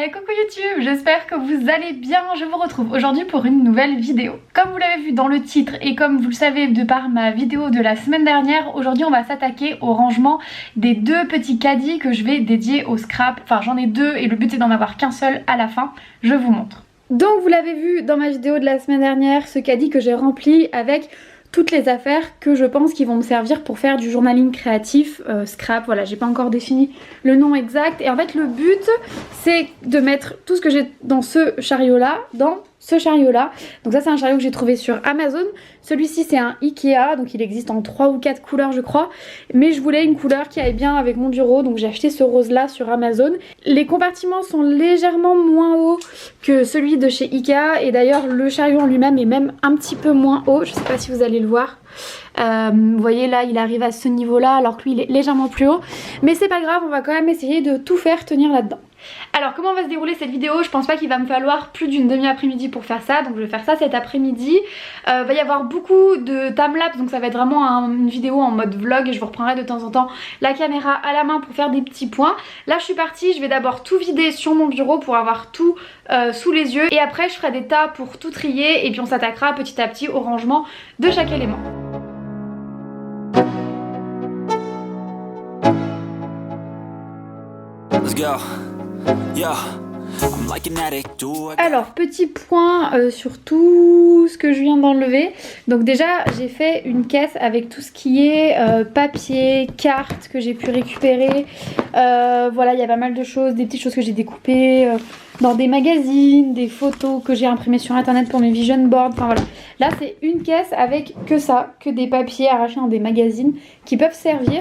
Hey, coucou YouTube, j'espère que vous allez bien. Je vous retrouve aujourd'hui pour une nouvelle vidéo. Comme vous l'avez vu dans le titre et comme vous le savez de par ma vidéo de la semaine dernière, aujourd'hui on va s'attaquer au rangement des deux petits caddies que je vais dédier au scrap. Enfin j'en ai deux et le but c'est d'en avoir qu'un seul à la fin. Je vous montre. Donc vous l'avez vu dans ma vidéo de la semaine dernière, ce caddie que j'ai rempli avec toutes les affaires que je pense qui vont me servir pour faire du journaling créatif, scrap, voilà, j'ai pas encore défini le nom exact. Et en fait le but c'est de mettre tout ce que j'ai dans ce chariot là, dans ce chariot là. Donc ça c'est un chariot que j'ai trouvé sur Amazon. Celui-ci c'est un Ikea, donc il existe en 3 ou 4 couleurs je crois. Mais je voulais une couleur qui aille bien avec mon bureau, donc j'ai acheté ce rose là sur Amazon. Les compartiments sont légèrement moins hauts que celui de chez Ikea. Et d'ailleurs le chariot en lui-même est même un petit peu moins haut, je sais pas si vous allez le voir. Vous voyez là il arrive à ce niveau là alors que lui il est légèrement plus haut. Mais c'est pas grave, on va quand même essayer de tout faire tenir là-dedans. Alors comment va se dérouler cette vidéo? Je pense pas qu'il va me falloir plus d'une demi-après-midi pour faire ça. Donc je vais faire ça cet après-midi. Va y avoir beaucoup de timelapse, donc ça va être vraiment une vidéo en mode vlog. Et je vous reprendrai de temps en temps la caméra à la main pour faire des petits points. Là je suis partie, je vais d'abord tout vider sur mon bureau pour avoir tout sous les yeux. Et après je ferai des tas pour tout trier. Et puis on s'attaquera petit à petit au rangement de chaque élément. Let's go. Alors petit point sur tout ce que je viens d'enlever. Donc déjà j'ai fait une caisse avec tout ce qui est papier, cartes que j'ai pu récupérer. Voilà, il y a pas mal de choses, des petites choses que j'ai découpées dans des magazines, des photos que j'ai imprimées sur internet pour mes vision boards. Enfin voilà, là c'est une caisse avec que ça, que des papiers arrachés dans des magazines qui peuvent servir.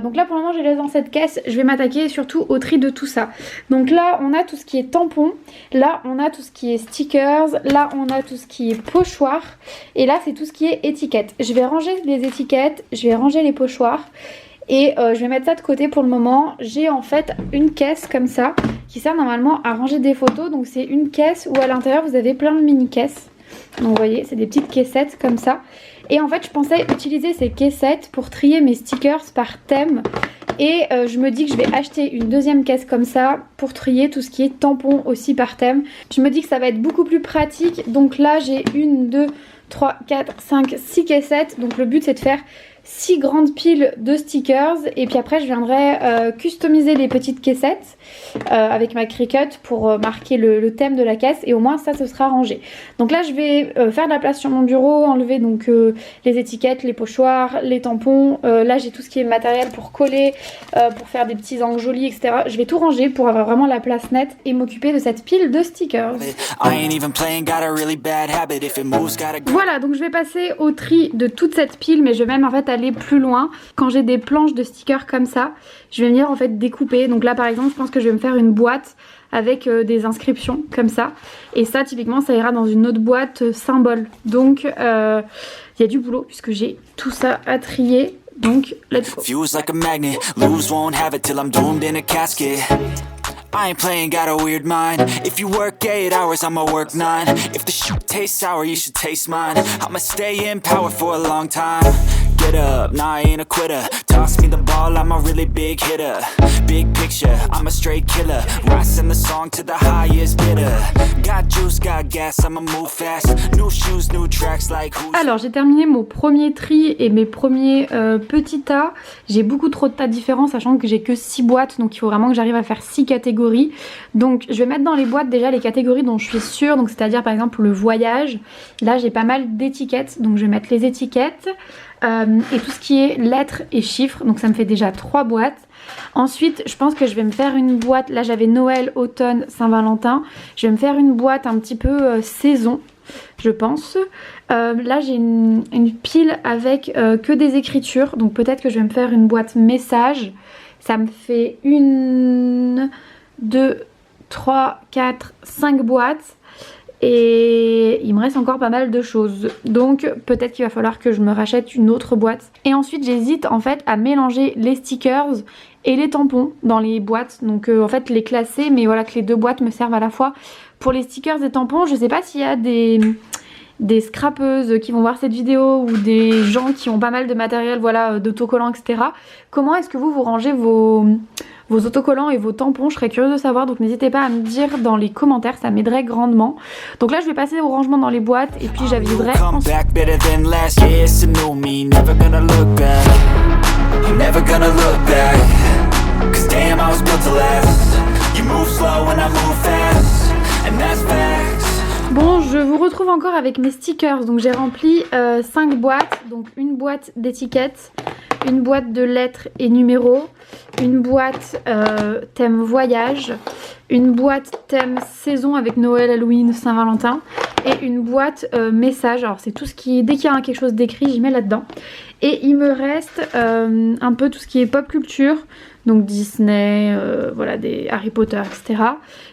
Donc là pour le moment je les laisse dans cette caisse. Je vais m'attaquer surtout au tri de tout ça. Donc là on a tout ce qui est tampons, là on a tout ce qui est stickers, là on a tout ce qui est pochoir et là c'est tout ce qui est étiquettes. Je vais ranger les étiquettes, je vais ranger les pochoirs. Et je vais mettre ça de côté pour le moment. J'ai en fait une caisse comme ça qui sert normalement à ranger des photos. Donc c'est une caisse où à l'intérieur vous avez plein de mini caisses. Donc vous voyez c'est des petites caissettes comme ça. Et en fait je pensais utiliser ces caissettes pour trier mes stickers par thème. Et je me dis que je vais acheter une deuxième caisse comme ça pour trier tout ce qui est tampons aussi par thème. Je me dis que ça va être beaucoup plus pratique. Donc là j'ai 1, 2, 3, 4, 5, 6 caissettes. Donc le but c'est de faire 6 grandes piles de stickers et puis après je viendrai customiser les petites caissettes avec ma Cricut pour marquer le thème de la caisse et au moins ça ce sera rangé. Donc là je vais faire de la place sur mon bureau, enlever donc les étiquettes, les pochoirs, les tampons. Là j'ai tout ce qui est matériel pour coller, pour faire des petits angles jolis etc. Je vais tout ranger pour avoir vraiment la place nette et m'occuper de cette pile de stickers. Voilà, donc je vais passer au tri de toute cette pile mais je vais même en fait aller plus loin. Quand j'ai des planches de stickers comme ça, je vais venir en fait découper. Donc là par exemple je pense que je vais me faire une boîte avec des inscriptions comme ça. Et ça typiquement ça ira dans une autre boîte symbole. Donc il y a du boulot puisque j'ai tout ça à trier. Donc let's go. I ain't playing, got a weird mind. If you work 8 hours, I'ma work 9. If the shit tastes sour, you should taste mine. I'ma stay in power for a long time. Get up, nah, I ain't a quitter. Toss me the ball, I'm a really big hitter. Big picture, I'm a straight killer. Rising the song to the highest bidder. Got juice, got gas, I'ma move fast. New shoes, new tracks like who's... Alors j'ai terminé mon premier tri et mes premiers petits tas. J'ai beaucoup trop de tas différents sachant que j'ai que 6 boîtes. Donc il faut vraiment que j'arrive à faire 6 catégories. Donc je vais mettre dans les boîtes déjà les catégories dont je suis sûre. Donc c'est à dire par exemple le voyage. Là j'ai pas mal d'étiquettes. Donc je vais mettre les étiquettes. Et tout ce qui est lettres et chiffres, donc ça me fait déjà 3 boîtes. Ensuite je pense que je vais me faire une boîte, là j'avais Noël, automne, Saint-Valentin. Je vais me faire une boîte un petit peu saison je pense. Là j'ai une pile avec que des écritures, donc peut-être que je vais me faire une boîte message. Ça me fait 1, 2, 3, 4, 5 boîtes. Et il me reste encore pas mal de choses. Donc peut-être qu'il va falloir que je me rachète une autre boîte. Et ensuite j'hésite en fait à mélanger les stickers et les tampons dans les boîtes. Donc en fait les classer, mais voilà que les deux boîtes me servent à la fois pour les stickers et tampons. Je sais pas s'il y a des des scrapeuses qui vont voir cette vidéo ou des gens qui ont pas mal de matériel, voilà, d'autocollants, etc. Comment est-ce que vous rangez vos autocollants et vos tampons? Je serais curieuse de savoir, donc n'hésitez pas à me dire dans les commentaires, ça m'aiderait grandement. Donc là je vais passer au rangement dans les boîtes et puis j'aviserai ensuite. Bon, je vous retrouve encore avec mes stickers. Donc j'ai rempli 5 boîtes, donc une boîte d'étiquettes, une boîte de lettres et numéros, une boîte thème voyage, une boîte thème saison avec Noël, Halloween, Saint-Valentin et une boîte message. Alors c'est tout ce qui est, dès qu'il y a quelque chose d'écrit, j'y mets là-dedans. Et il me reste un peu tout ce qui est pop culture, donc Disney, voilà, des Harry Potter, etc.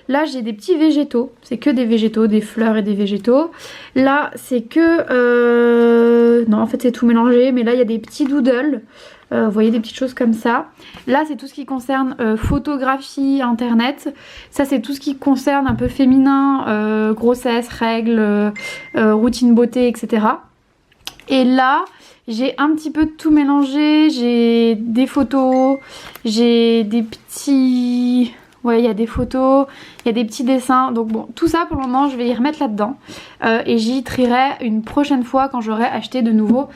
Là j'ai des petits végétaux, c'est que des végétaux, des fleurs et des végétaux. Là c'est que... non en fait c'est tout mélangé, mais là il y a des petits doodles. Vous voyez des petites choses comme ça. Là c'est tout ce qui concerne photographie, internet. Ça c'est tout ce qui concerne un peu féminin, grossesse, règles, routine beauté, etc. Et là j'ai un petit peu tout mélangé. J'ai des photos, j'ai des petits... ouais, il y a des photos, il y a des petits dessins. Donc bon, tout ça pour le moment je vais y remettre là-dedans. Et j'y trierai une prochaine fois quand j'aurai acheté de nouveau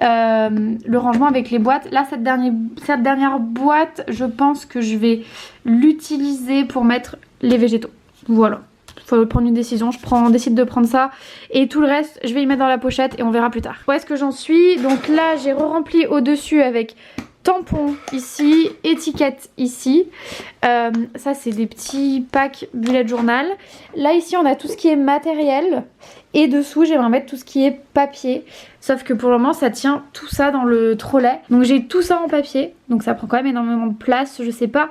le rangement avec les boîtes. Là cette dernière boîte, je pense que je vais l'utiliser pour mettre les végétaux. Voilà, il faut prendre une décision, décide de prendre ça et tout le reste je vais y mettre dans la pochette et on verra plus tard. Où est-ce que j'en suis? Donc là j'ai re-rempli au dessus avec tampon ici, étiquette ici. Ça c'est des petits packs bullet journal. Là ici on a tout ce qui est matériel. Et dessous j'aimerais mettre tout ce qui est papier. Sauf que pour le moment ça tient tout ça dans le trolley. Donc j'ai tout ça en papier. Donc ça prend quand même énormément de place. Je sais pas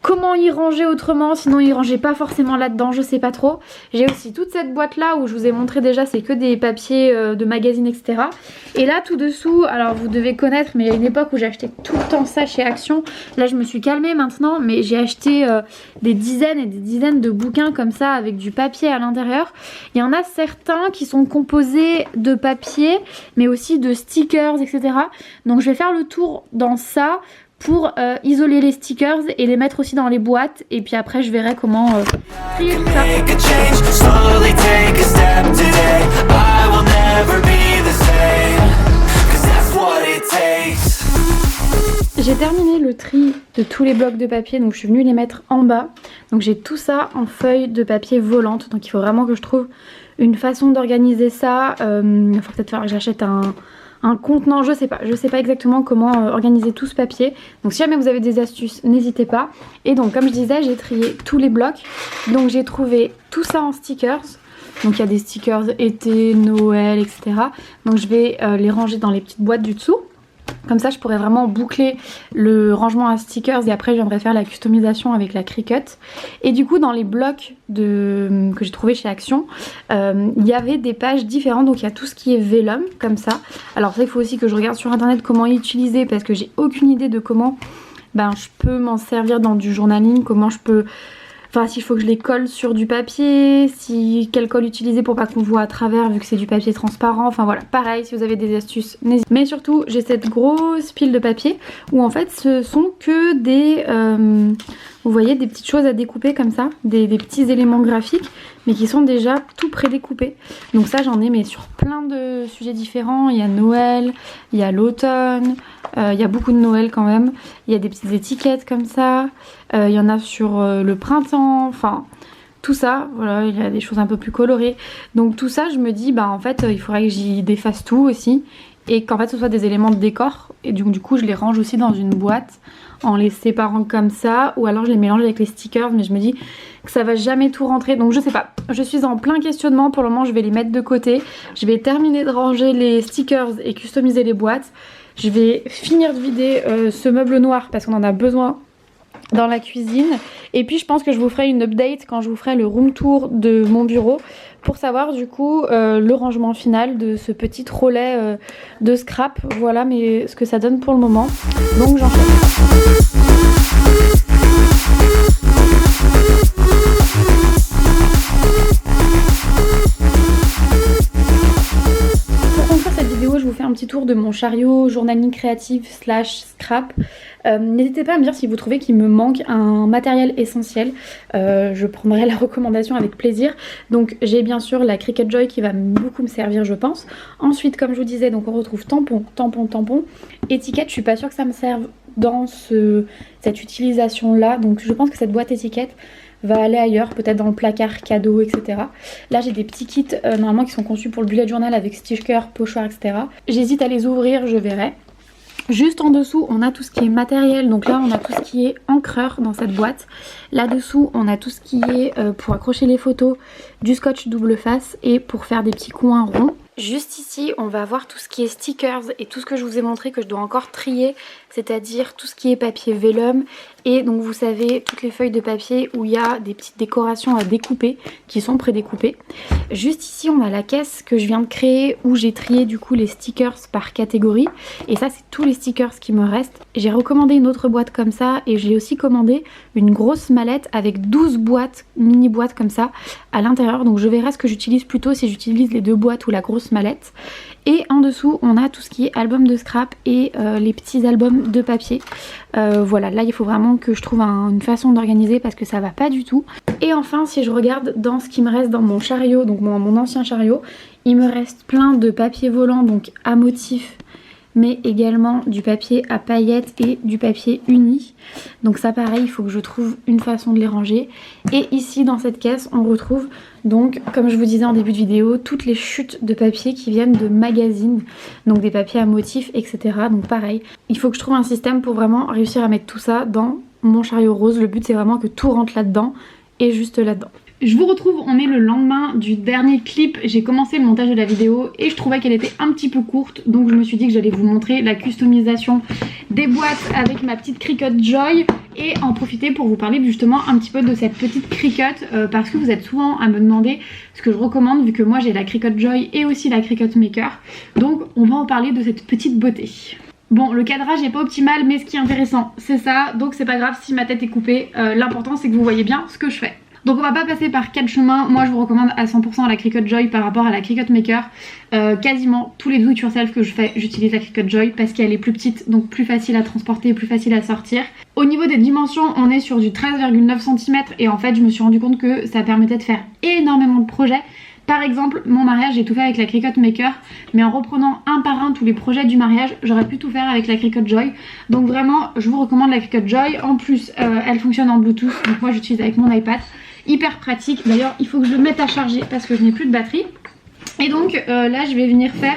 comment y ranger autrement, sinon y ranger pas forcément là-dedans, je sais pas trop. J'ai aussi toute cette boîte là où je vous ai montré déjà, c'est que des papiers de magazines, etc. Et là tout dessous, alors vous devez connaître, mais il y a une époque où j'achetais tout le temps ça chez Action. Là je me suis calmée maintenant, mais j'ai acheté des dizaines et des dizaines de bouquins comme ça avec du papier à l'intérieur. Il y en a certains qui sont composés de papier, mais aussi de stickers, etc. Donc je vais faire le tour dans ça pour isoler les stickers et les mettre aussi dans les boîtes, et puis après je verrai comment trier tout ça. J'ai terminé le tri de tous les blocs de papier, donc je suis venue les mettre en bas. Donc j'ai tout ça en feuilles de papier volantes, donc il faut vraiment que je trouve une façon d'organiser ça. Il faut peut-être falloir que j'achète un contenant, je sais pas exactement comment organiser tout ce papier. Donc si jamais vous avez des astuces, n'hésitez pas. Et donc comme je disais, j'ai trié tous les blocs. Donc j'ai trouvé tout ça en stickers. Donc il y a des stickers été, Noël, etc. Donc je vais les ranger dans les petites boîtes du dessous. Comme ça je pourrais vraiment boucler le rangement à stickers et après je viendrai faire la customisation avec la Cricut. Et du coup dans les blocs que j'ai trouvé chez Action, il y avait des pages différentes. Donc il y a tout ce qui est vellum comme ça. Alors ça il faut aussi que je regarde sur internet comment utiliser, parce que j'ai aucune idée de comment je peux m'en servir dans du journaling, comment je peux... Enfin, s'il faut que je les colle sur du papier, quelle colle utiliser pour pas qu'on voit à travers vu que c'est du papier transparent. Enfin voilà, pareil, si vous avez des astuces, n'hésitez pas. Mais surtout, j'ai cette grosse pile de papier où en fait ce sont que des... vous voyez, des petites choses à découper comme ça, des petits éléments graphiques, mais qui sont déjà tout prédécoupés. Donc ça j'en ai mais sur plein de sujets différents. Il y a Noël, il y a l'automne, il y a beaucoup de Noël quand même. Il y a des petites étiquettes comme ça, il y en a sur le printemps, enfin tout ça, voilà, il y a des choses un peu plus colorées. Donc tout ça je me dis en fait il faudrait que j'y défasse tout aussi, et qu'en fait ce soit des éléments de décor, et donc du coup je les range aussi dans une boîte en les séparant comme ça, ou alors je les mélange avec les stickers, mais je me dis que ça va jamais tout rentrer, donc je sais pas, je suis en plein questionnement. Pour le moment je vais les mettre de côté, je vais terminer de ranger les stickers et customiser les boîtes. Je vais finir de vider ce meuble noir parce qu'on en a besoin dans la cuisine, et puis je pense que je vous ferai une update quand je vous ferai le room tour de mon bureau pour savoir du coup le rangement final de ce petit trolley de scrap. Voilà, mais ce que ça donne pour le moment, donc j'en fais. de mon chariot journaling créative / scrap. N'hésitez pas à me dire si vous trouvez qu'il me manque un matériel essentiel. Je prendrai la recommandation avec plaisir. Donc j'ai bien sûr la Cricut Joy qui va beaucoup me servir je pense. Ensuite comme je vous disais, donc on retrouve tampon, étiquette. Je suis pas sûre que ça me serve dans cette utilisation là. Donc je pense que cette boîte étiquette va aller ailleurs, peut-être dans le placard cadeau, etc. Là j'ai des petits kits normalement qui sont conçus pour le bullet journal avec stickers, pochoirs, etc. J'hésite à les ouvrir, je verrai. Juste en dessous on a tout ce qui est matériel, donc là on a tout ce qui est encreur dans cette boîte. Là dessous on a tout ce qui est pour accrocher les photos, du scotch double face et pour faire des petits coins ronds. Juste ici on va avoir tout ce qui est stickers et tout ce que je vous ai montré que je dois encore trier, c'est-à-dire tout ce qui est papier vellum et donc vous savez toutes les feuilles de papier où il y a des petites décorations à découper qui sont prédécoupées. Juste ici on a la caisse que je viens de créer où j'ai trié du coup les stickers par catégorie et ça c'est tous les stickers qui me restent. J'ai recommandé une autre boîte comme ça et j'ai aussi commandé une grosse mallette avec 12 boîtes, mini boîtes comme ça à l'intérieur, donc je verrai ce que j'utilise plutôt, si j'utilise les 2 boîtes ou la grosse mallette. Et en dessous on a tout ce qui est album de scrap et les petits albums de papier. Voilà, là il faut vraiment que je trouve une façon d'organiser parce que ça va pas du tout. Et enfin si je regarde dans ce qui me reste dans mon chariot, donc mon ancien chariot, il me reste plein de papier volant donc à motif, mais également du papier à paillettes et du papier uni. Donc ça pareil, il faut que je trouve une façon de les ranger. Et ici dans cette caisse on retrouve donc comme je vous disais en début de vidéo toutes les chutes de papier qui viennent de magazines, donc des papiers à motifs etc. Donc pareil, il faut que je trouve un système pour vraiment réussir à mettre tout ça dans mon chariot rose. Le but c'est vraiment que tout rentre là-dedans et juste là-dedans. Je vous retrouve, on est le lendemain du dernier clip. J'ai commencé le montage de la vidéo et je trouvais qu'elle était un petit peu courte, donc je me suis dit que j'allais vous montrer la customisation des boîtes avec ma petite Cricut Joy et en profiter pour vous parler justement un petit peu de cette petite Cricut parce que vous êtes souvent à me demander ce que je recommande vu que moi j'ai la Cricut Joy et aussi la Cricut Maker, donc on va en parler de cette petite beauté. Bon, le cadrage n'est pas optimal mais ce qui est intéressant c'est ça, donc c'est pas grave si ma tête est coupée, l'important c'est que vous voyez bien ce que je fais. Donc on va pas passer par 4 chemins, moi je vous recommande à 100% la Cricut Joy par rapport à la Cricut Maker. Quasiment tous les do it yourself que je fais, j'utilise la Cricut Joy parce qu'elle est plus petite, donc plus facile à transporter, plus facile à sortir. Au niveau des dimensions, on est sur du 13,9 cm et en fait je me suis rendu compte que ça permettait de faire énormément de projets. Par exemple, mon mariage, j'ai tout fait avec la Cricut Maker, mais en reprenant un par un tous les projets du mariage, j'aurais pu tout faire avec la Cricut Joy. Donc vraiment, je vous recommande la Cricut Joy. En plus, elle fonctionne en Bluetooth, donc moi j'utilise avec mon iPad. Hyper pratique. D'ailleurs, il faut que je le mette à charger parce que je n'ai plus de batterie. Et donc là, je vais venir faire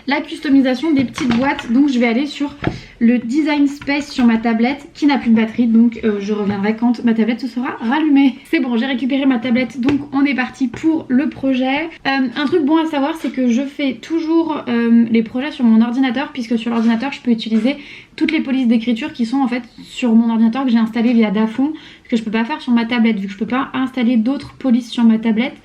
la customisation des petites boîtes. Donc je vais aller sur le Design Space sur ma tablette qui n'a plus de batterie, donc je reviendrai quand ma tablette se sera rallumée. C'est bon, j'ai récupéré ma tablette, donc on est parti pour le projet. Un truc bon à savoir, c'est que je fais toujours les projets sur mon ordinateur, puisque sur l'ordinateur je peux utiliser toutes les polices d'écriture qui sont en fait sur mon ordinateur que j'ai installé via Dafont, ce que je peux pas faire sur ma tablette vu que je peux pas installer d'autres polices sur ma tablette.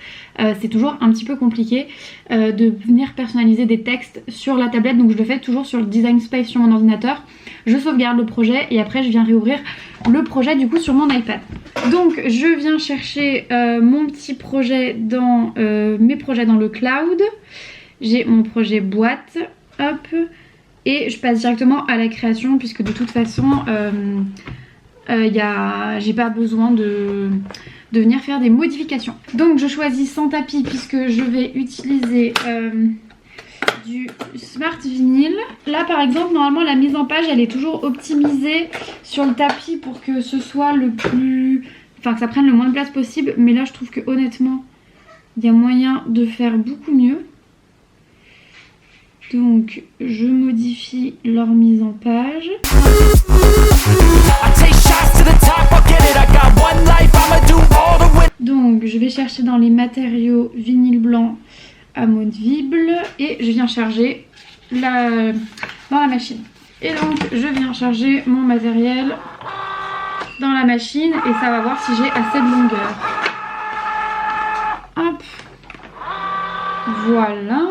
C'est toujours un petit peu compliqué de venir personnaliser des textes sur la tablette, donc je le fais toujours sur le Design Space sur mon ordinateur. Je sauvegarde le projet et après je viens réouvrir le projet du coup sur mon iPad. Donc je viens chercher mon petit projet dans mes projets dans le cloud. J'ai mon projet boîte, hop, et je passe directement à la création puisque de toute façon j'ai pas besoin de venir faire des modifications. Donc je choisis sans tapis puisque je vais utiliser du Smart Vinyl. Là par exemple normalement la mise en page elle est toujours optimisée sur le tapis pour que ce soit le plus... Enfin que ça prenne le moins de place possible, mais là je trouve que honnêtement il y a moyen de faire beaucoup mieux. Donc je modifie leur mise en page. Donc je vais chercher dans les matériaux vinyle blanc amovible et je viens charger dans la machine. Et donc je viens charger mon matériel dans la machine et ça va voir si j'ai assez de longueur. Hop, voilà.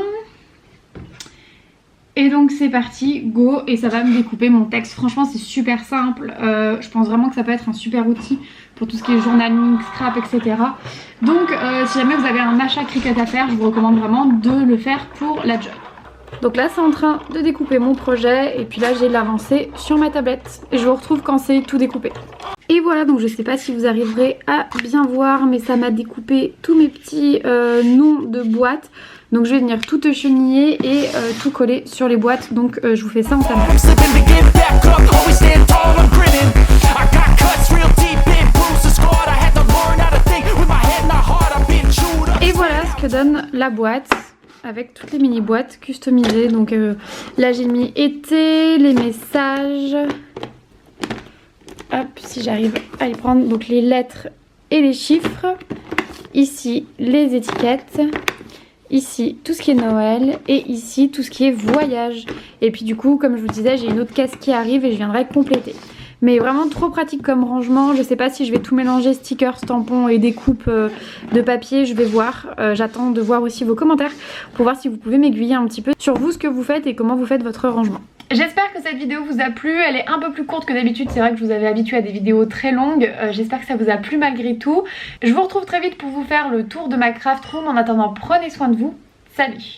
Et donc c'est parti, go, et ça va me découper mon texte. Franchement c'est super simple, je pense vraiment que ça peut être un super outil pour tout ce qui est journaling, scrap, etc. Donc si jamais vous avez un achat Cricut à faire, je vous recommande vraiment de le faire pour la Joy. Donc là c'est en train de découper mon projet et puis là j'ai l'avancée sur ma tablette. Et je vous retrouve quand c'est tout découpé. Et voilà, donc je sais pas si vous arriverez à bien voir, mais ça m'a découpé tous mes petits noms de boîtes. Donc je vais venir tout cheniller et tout coller sur les boîtes. Donc je vous fais ça en samedi. Et voilà ce que donne la boîte avec toutes les mini boîtes customisées. Donc là j'ai mis été, les messages. Hop, si j'arrive à les prendre, donc les lettres et les chiffres. Ici, les étiquettes. Ici, tout ce qui est Noël. Et ici, tout ce qui est voyage. Et puis du coup, comme je vous disais, j'ai une autre caisse qui arrive et je viendrai compléter. Mais vraiment trop pratique comme rangement. Je sais pas si je vais tout mélanger, stickers, tampons et découpes de papier. Je vais voir. J'attends de voir aussi vos commentaires pour voir si vous pouvez m'aiguiller un petit peu sur vous, ce que vous faites et comment vous faites votre rangement. J'espère que cette vidéo vous a plu, elle est un peu plus courte que d'habitude, c'est vrai que je vous avais habitué à des vidéos très longues, j'espère que ça vous a plu malgré tout. Je vous retrouve très vite pour vous faire le tour de ma craft room, en attendant prenez soin de vous, salut!